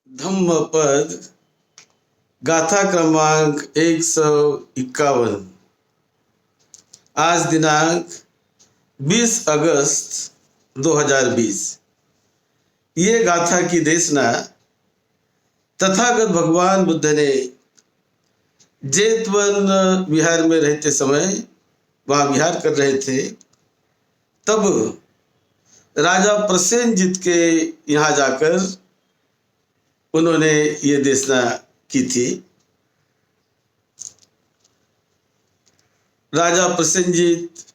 धम्मपद गाथा क्रमांक 151। आज दिनांक 20 अगस्त 2020। ये गाथा की देशना तथागत भगवान बुद्ध ने जेतवन विहार में रहते समय वहाँ विहार कर रहे थे, तब राजा प्रसेनजित के यहाँ जाकर उन्होंने ये देशना की थी। राजा प्रसेनजित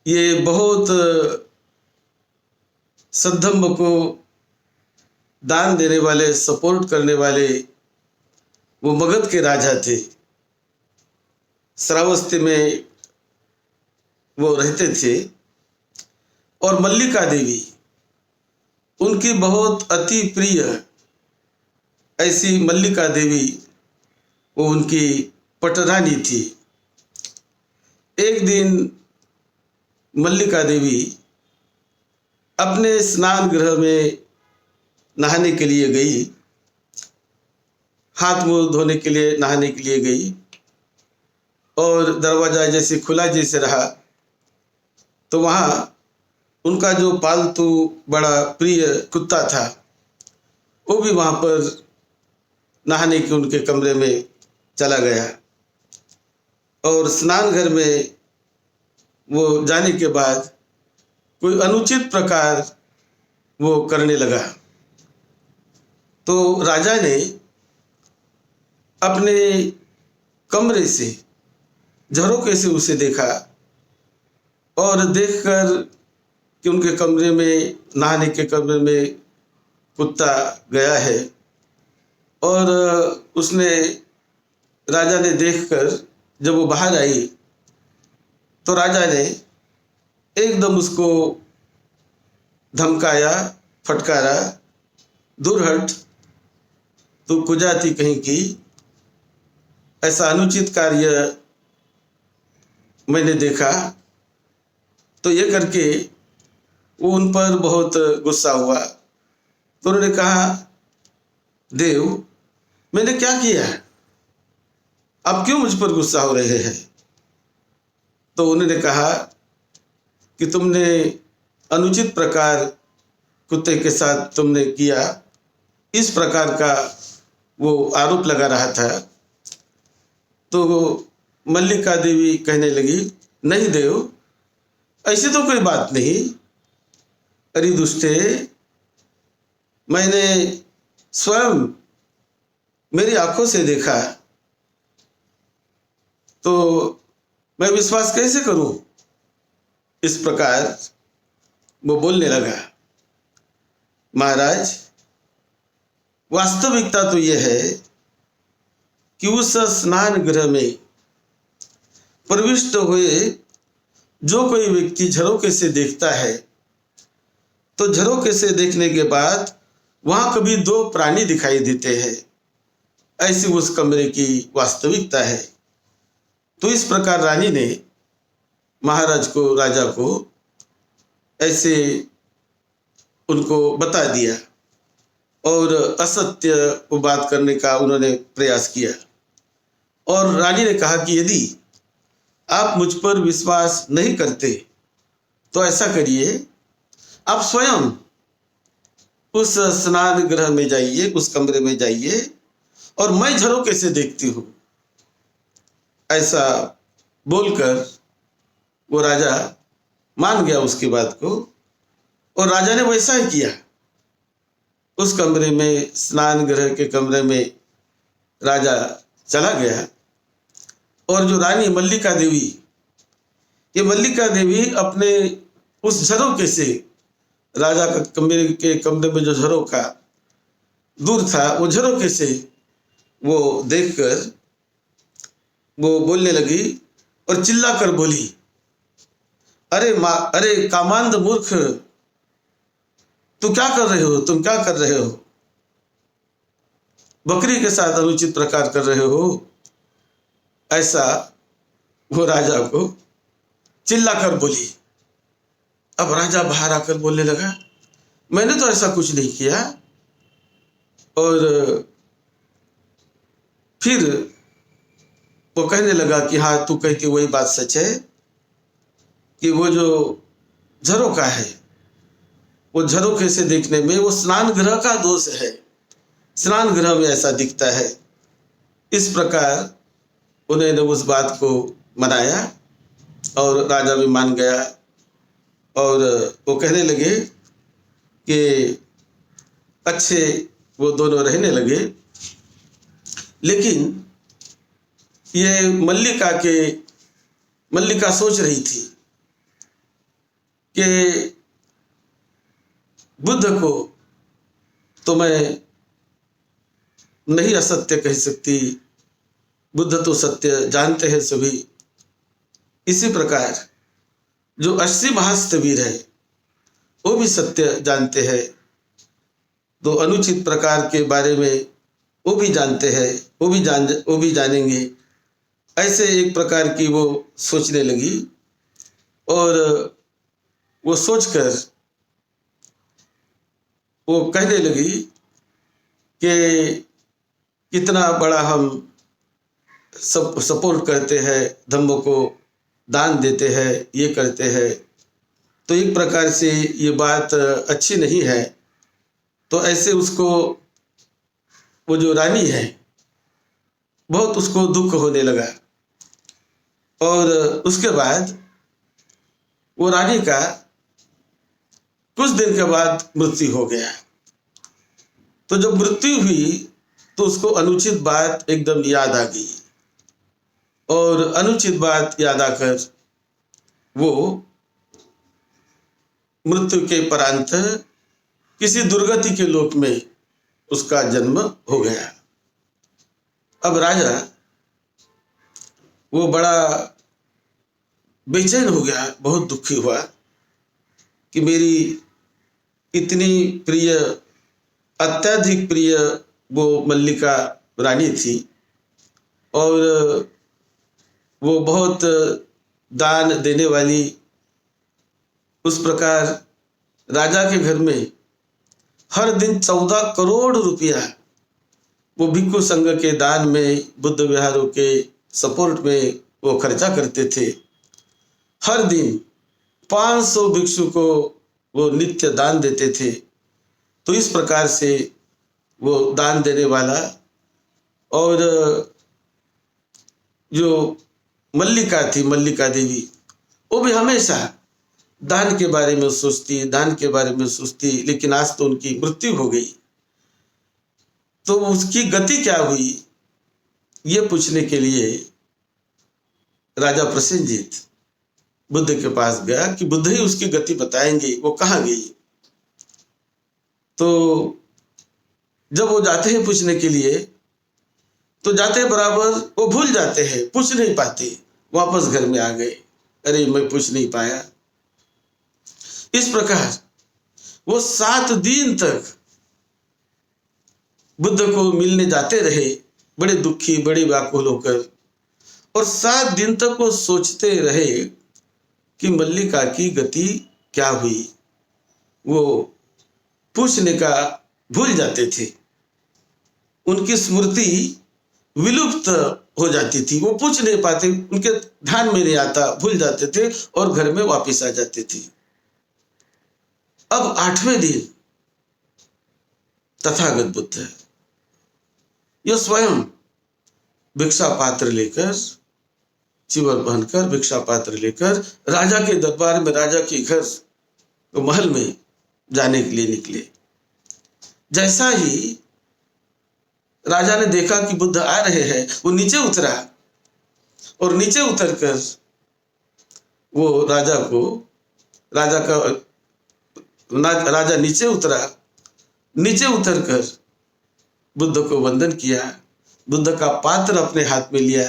ये बहुत सद्धम्म को दान देने वाले, सपोर्ट करने वाले वो मगध के राजा थे। श्रावस्ती में वो रहते थे और मल्लिका देवी उनकी बहुत अति प्रिय ऐसी मल्लिका देवी वो उनकी पटरानी थी। एक दिन मल्लिका देवी अपने स्नान गृह में नहाने के लिए गई, हाथ मुंह धोने के लिए नहाने के लिए गई और दरवाजा जैसे खुला जैसे रहा तो वहाँ उनका जो पालतू बड़ा प्रिय कुत्ता था वो भी वहाँ पर नहाने के उनके कमरे में चला गया और स्नान घर में वो जाने के बाद कोई अनुचित प्रकार वो करने लगा। तो राजा ने अपने कमरे से झरोखे से उसे देखा और देखकर कि उनके कमरे में, नहाने के कमरे में कुत्ता गया है और उसने, राजा ने देखकर जब वो बाहर आई तो राजा ने एकदम उसको धमकाया, फटकारा, दूर हट, तू कुजाती कहीं की, ऐसा अनुचित कार्य मैंने देखा। तो ये करके वो उन पर बहुत गुस्सा हुआ। तो उन्होंने कहा, देव मैंने क्या किया, आप क्यों मुझ पर गुस्सा हो रहे हैं? तो उन्होंने कहा कि तुमने अनुचित प्रकार कुत्ते के साथ तुमने किया, इस प्रकार का वो आरोप लगा रहा था। तो मल्लिका देवी कहने लगी, नहीं देव, ऐसी तो कोई बात नहीं। अरे दुष्टे, मैंने स्वयं मेरी आंखों से देखा, तो मैं विश्वास कैसे करूं? इस प्रकार वो बोलने लगा। महाराज, वास्तविकता तो यह है कि उस स्नान गृह में प्रविष्ट हुए जो कोई व्यक्ति झरोखे से देखता है तो झरोखे से देखने के बाद वहां कभी दो प्राणी दिखाई देते हैं, ऐसी उस कमरे की वास्तविकता है। तो इस प्रकार रानी ने महाराज को, राजा को ऐसे उनको बता दिया और असत्य को बात करने का उन्होंने प्रयास किया। और रानी ने कहा कि यदि आप मुझ पर विश्वास नहीं करते तो ऐसा करिए, आप स्वयं उस स्नान गृह में जाइए, उस कमरे में जाइए और मैं झरोखे से देखती हूँ। ऐसा बोलकर वो राजा मान गया उसकी बात को और राजा ने वैसा ही किया। उस कमरे में, स्नान गृह के कमरे में राजा चला गया और जो रानी मल्लिका देवी, ये मल्लिका देवी अपने उस झरोखे से, राजा का कमरे में जो झरोखा दूर था, वो झरोखे से वो देखकर वो बोलने लगी और चिल्लाकर बोली, अरे अरे कामांध मूर्ख, तू क्या कर रहे हो? तुम क्या कर रहे हो? बकरी के साथ अनुचित प्रकार कर रहे हो? ऐसा वो राजा को चिल्लाकर बोली। अब राजा बाहर आकर बोलने लगा, मैंने तो ऐसा कुछ नहीं किया, और फिर वो कहने लगा कि हाँ, तू कहती वही बात सच है कि वो जो झरोखा है, वो झरोखे से देखने में वो स्नान गृह का दोष है, स्नान गृह में ऐसा दिखता है। इस प्रकार उन्होंने उस बात को मनाया और राजा भी मान गया और वो कहने लगे कि अच्छे वो दोनों रहने लगे। लेकिन ये मल्लिका सोच रही थी कि बुद्ध को तो मैं नहीं असत्य कह सकती, बुद्ध तो सत्य जानते हैं सभी। इसी प्रकार जो 80 महास्तवीर है वो भी सत्य जानते हैं, तो अनुचित प्रकार के बारे में वो भी जानते हैं, वो भी जानेंगे। ऐसे एक प्रकार की वो सोचने लगी और वो सोचकर वो कहने लगी कि कितना बड़ा हम सब सपोर्ट करते हैं, धम्म को दान देते हैं, ये करते हैं, तो एक प्रकार से ये बात अच्छी नहीं है। तो ऐसे उसको वो जो रानी है बहुत उसको दुख होने लगा और उसके बाद वो रानी का कुछ दिन के बाद मृत्यु हो गया। तो जब मृत्यु हुई तो उसको अनुचित बात एकदम याद आ गई और अनुचित बात याद आकर वो मृत्यु के परांत किसी दुर्गति के लोक में उसका जन्म हो गया। अब राजा वो बड़ा बेचैन हो गया, बहुत दुखी हुआ कि मेरी इतनी प्रिय, अत्यधिक प्रिय वो मल्लिका रानी थी और वो बहुत दान देने वाली। उस प्रकार राजा के घर में हर दिन 14 करोड़ रुपया वो भिक्षु संघ के दान में, बुद्ध विहारों के सपोर्ट में वो खर्चा करते थे। हर दिन 500 भिक्षु को वो नित्य दान देते थे। तो इस प्रकार से वो दान देने वाला और जो मल्लिका थी, मल्लिका देवी, वो भी हमेशा दान के बारे में सोचती, दान के बारे में सोचती। लेकिन आज तो उनकी मृत्यु हो गई, तो उसकी गति क्या हुई ये पूछने के लिए राजा प्रसेनजीत बुद्ध के पास गया कि बुद्ध ही उसकी गति बताएंगे, वो कहाँ गई। तो जब वो जाते हैं पूछने के लिए तो जाते बराबर वो भूल जाते हैं, पूछ नहीं पाते, वापस घर में आ गए, अरे मैं पूछ नहीं पाया। इस प्रकार वो 7 दिन तक बुद्ध को मिलने जाते रहे, बड़े दुखी, बड़े व्याकुल होकर, और 7 दिन तक वो सोचते रहे कि मल्लिका की गति क्या हुई। वो पूछने का भूल जाते थे, उनकी स्मृति विलुप्त हो जाती थी, वो पूछ नहीं पाते, उनके ध्यान में नहीं आता, भूल जाते थे और घर में वापस आ जाते थे। अब 8वें दिन तथागत बुद्ध ये स्वयं भिक्षा पात्र लेकर, चिवर पहनकर, भिक्षा पात्र लेकर राजा के दरबार में, राजा के घर तो महल में जाने के लिए निकले। जैसा ही राजा ने देखा कि बुद्ध आ रहे हैं, वो नीचे उतरा और नीचे उतरकर वो राजा नीचे उतरा, नीचे उतरकर बुद्ध को वंदन किया, बुद्ध का पात्र अपने हाथ में लिया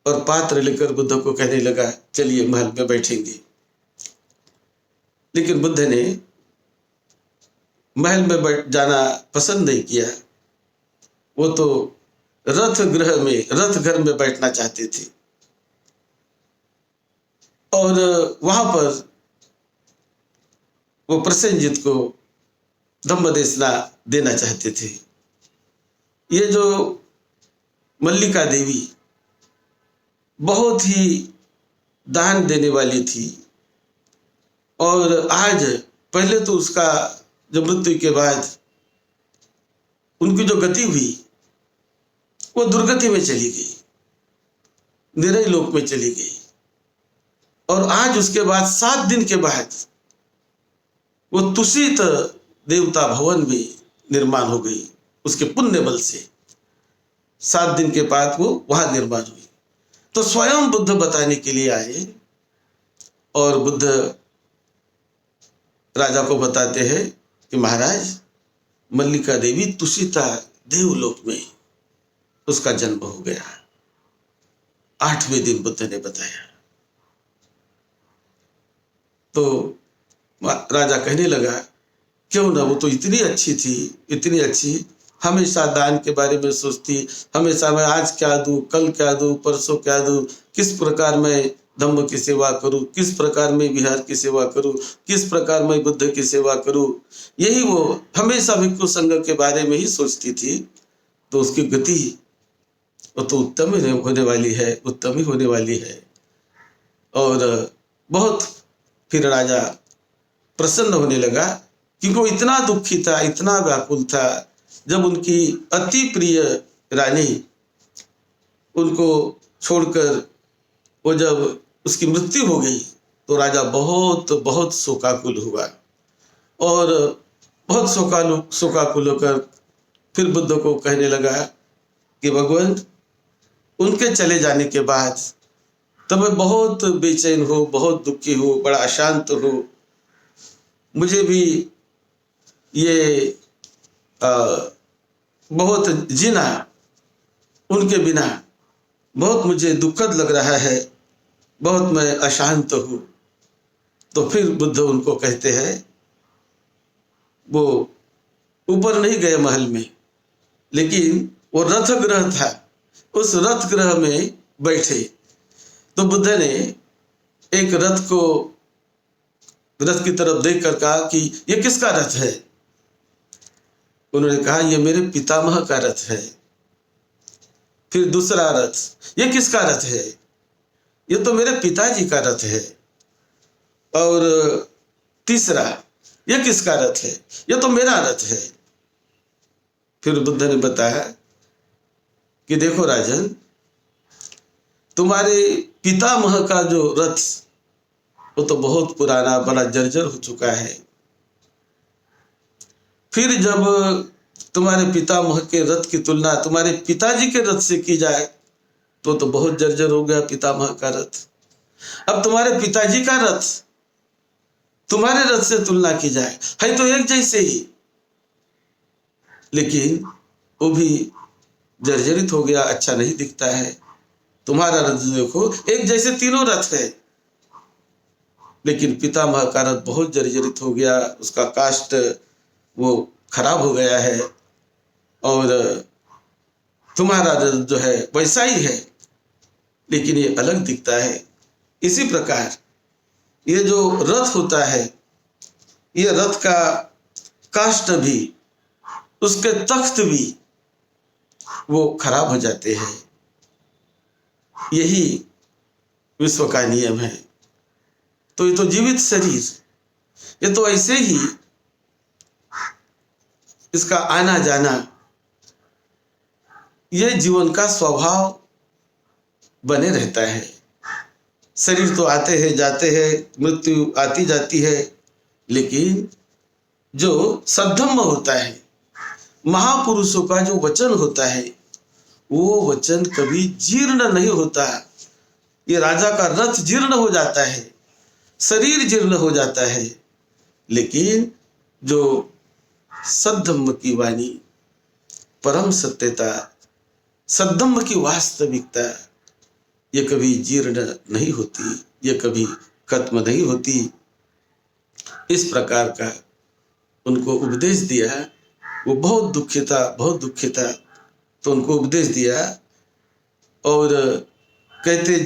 और पात्र लेकर बुद्ध को कहने लगा चलिए महल में बैठेंगे। लेकिन बुद्ध ने महल में बैठ जाना पसंद नहीं किया, वो तो रथ घर में बैठना चाहते थे और वहां पर वो प्रसेनजीत को धम्म देशना देना चाहते थे। ये जो मल्लिका देवी बहुत ही दान देने वाली थी, और आज पहले तो उसका जो मृत्यु के बाद उनकी जो गति हुई वो दुर्गति में चली गई, निरय लोक में चली गई। और आज उसके बाद 7 दिन के बाद वो तुषित देवता भवन में निर्माण हो गई, उसके पुण्य बल से 7 दिन के बाद वो वहां निर्माण हुई। तो स्वयं बुद्ध बताने के लिए आए, और बुद्ध राजा को बताते हैं कि महाराज, मल्लिका देवी तुषिता देवलोक में उसका जन्म हो गया। 8वें दिन बुद्ध ने बताया। तो राजा कहने लगा, क्यों ना, वो तो इतनी अच्छी थी, इतनी अच्छी, हमेशा दान के बारे में सोचती, हमेशा मैं आज क्या दूं, कल क्या दूं, परसों क्या दूं, किस प्रकार मैं धम्म की सेवा करूं, किस प्रकार मैं विहार की सेवा करूं, किस प्रकार मैं बुद्ध की सेवा करूं, यही वो हमेशा भिक्षु संघ के बारे में ही सोचती थी। तो उसकी गति वो तो उत्तम ही होने वाली है, उत्तम ही होने वाली है। और बहुत फिर राजा प्रसन्न होने लगा, क्योंकि वो इतना दुखी था, इतना व्याकुल था। जब उनकी अति प्रिय रानी उनको छोड़कर वो जब उसकी मृत्यु हो गई, तो राजा बहुत बहुत शोकाकुल हुआ, और बहुत शोकाकुल होकर फिर बुद्ध को कहने लगा कि भगवान, उनके चले जाने के बाद तो मैं बहुत बेचैन हूँ, बहुत दुखी हूँ, बड़ा अशांत हूँ। मुझे भी ये बहुत जीना उनके बिना बहुत मुझे दुखद लग रहा है, बहुत मैं अशांत हूँ। तो फिर बुद्ध उनको कहते हैं, वो ऊपर नहीं गए महल में, लेकिन वो रथ ग्रह था, उस रथ ग्रह में बैठे। तो बुद्ध ने एक रथ की तरफ देख कर कहा कि ये किसका रथ है? उन्होंने कहा, ये मेरे पितामह का रथ है। फिर दूसरा रथ, ये किसका रथ है? ये तो मेरे पिताजी का रथ है। और तीसरा, ये किसका रथ है? ये तो मेरा रथ है। फिर बुद्ध ने बताया कि देखो राजन, तुम्हारे पितामह का जो रथ वो तो बहुत पुराना, बड़ा जर्जर हो चुका है। फिर जब तुम्हारे पितामह के रथ की तुलना तुम्हारे पिताजी के रथ से की जाए तो बहुत जर्जर हो गया पितामह का रथ। अब तुम्हारे पिताजी का रथ तुम्हारे रथ से तुलना की जाए, है तो एक जैसे ही, लेकिन वो भी जर्जरित हो गया, अच्छा नहीं दिखता है। तुम्हारा रथ देखो, एक जैसे तीनों रथ है, लेकिन पितामह का रथ बहुत जर्जरित हो गया, उसका काष्ठ वो खराब हो गया है, और तुम्हारा रथ जो है वैसा ही है, लेकिन ये अलग दिखता है। इसी प्रकार ये जो रथ होता है, ये रथ का काष्ठ भी, उसके तख्त भी वो खराब हो जाते हैं। यही विश्व का नियम है। तो ये तो जीवित शरीर, ये तो ऐसे ही इसका आना जाना, ये जीवन का स्वभाव बने रहता है। शरीर तो आते हैं जाते हैं, मृत्यु आती जाती है, लेकिन जो सद्धम्म होता है, महापुरुषों का जो वचन होता है, वो वचन कभी जीर्ण नहीं होता। ये राजा का रथ जीर्ण हो जाता है, शरीर जीर्ण हो जाता है, लेकिन जो सद्धम्म की वाणी, परम सत्यता, सद्धम्म की वास्तविकता, ये कभी जीर्ण नहीं होती, ये कभी खत्म नहीं होती। इस प्रकार का उनको उपदेश दिया। वो बहुत दुखी था, बहुत दुखी था, तो उनको उपदेश दिया और कहते,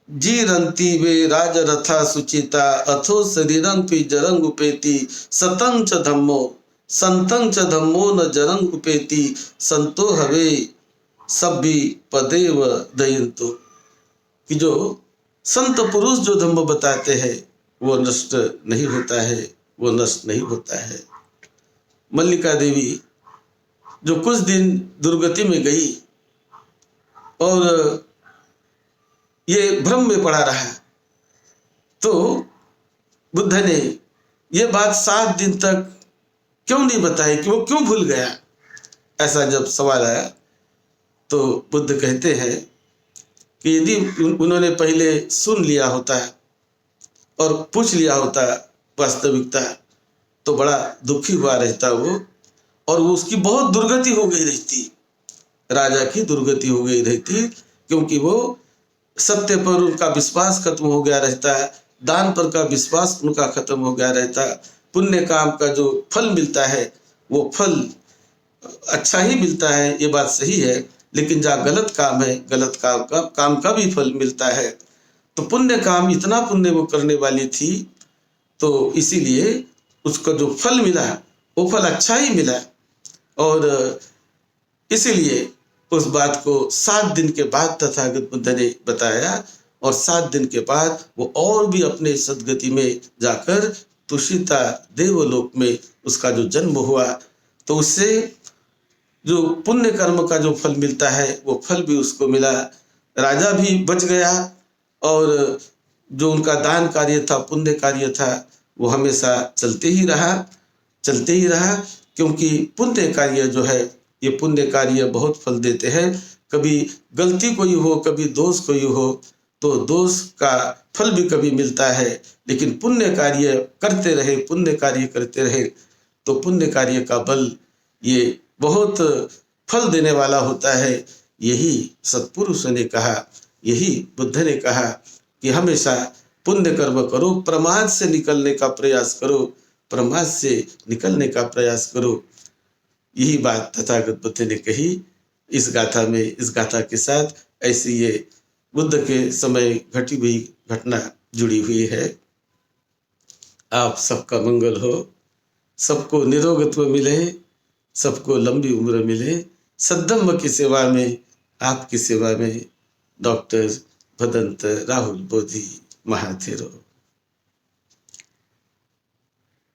जीरंती वे राजरथा सुचिता, अथो शरीरं पि जरंग उपेति, सतं च धम्मो संतं च धम्मो न जरं उपेति संतो हवे सभ्य पदेव दयंतो। कि जो संत पुरुष जो धम्म बताते हैं वो नष्ट नहीं होता है, वो नष्ट नहीं होता है। मल्लिका देवी जो कुछ दिन दुर्गति में गई और ये भ्रम में पड़ा रहा, तो बुद्ध ने ये बात 7 दिन तक क्यों नहीं बताई कि वो क्यों भूल गया। ऐसा जब सवाल आया तो बुद्ध कहते हैं कि यदि उन्होंने पहले सुन लिया होता और पूछ लिया होता वास्तविकता तो बड़ा दुखी हुआ रहता वो, और वो उसकी बहुत दुर्गति हो गई रहती, राजा की दुर्गति हो गई रहती, क्योंकि वो सत्य पर उनका विश्वास खत्म हो गया रहता है, दान पर का विश्वास उनका खत्म हो गया रहता है। पुण्य काम का जो फल मिलता है वो फल अच्छा ही मिलता है, ये बात सही है, लेकिन जहाँ गलत काम है गलत काम का भी फल मिलता है। तो पुण्य काम इतना पुण्य वो करने वाली थी, तो इसीलिए उसका जो फल मिला वो फल अच्छा ही मिला, और इसीलिए उस बात को 7 दिन के बाद तथागत बुद्ध ने बताया, और 7 दिन के बाद वो और भी अपने सदगति में जाकर तुषिता देवलोक में उसका जो जन्म हुआ, तो उससे जो पुण्य कर्म का जो फल मिलता है वो फल भी उसको मिला, राजा भी बच गया, और जो उनका दान कार्य था, पुण्य कार्य था, वो हमेशा चलते ही रहा, क्योंकि पुण्य कार्य जो है ये पुण्य कार्य बहुत फल देते हैं। कभी गलती कोई हो, कभी दोष कोई हो, तो दोष का फल भी कभी मिलता है, लेकिन पुण्य कार्य करते रहे, पुण्य कार्य करते रहे तो पुण्य कार्य का बल ये बहुत फल देने वाला होता है। यही सत्पुरुष ने कहा, यही बुद्ध ने कहा कि हमेशा पुण्य कर्म करो, प्रमाद से निकलने का प्रयास करो, प्रमाद से निकलने का प्रयास करो। यही बात तथागत बुद्ध ने कही इस गाथा में। इस गाथा के साथ ऐसी ये बुद्ध के समय घटी हुई घटना जुड़ी हुई है। आप सबका मंगल हो, सबको निरोगत्व मिले, सबको लंबी उम्र मिले। सद्धम्म की सेवा में, आपकी सेवा में डॉक्टर भदंत राहुल बोधी महाथेरो।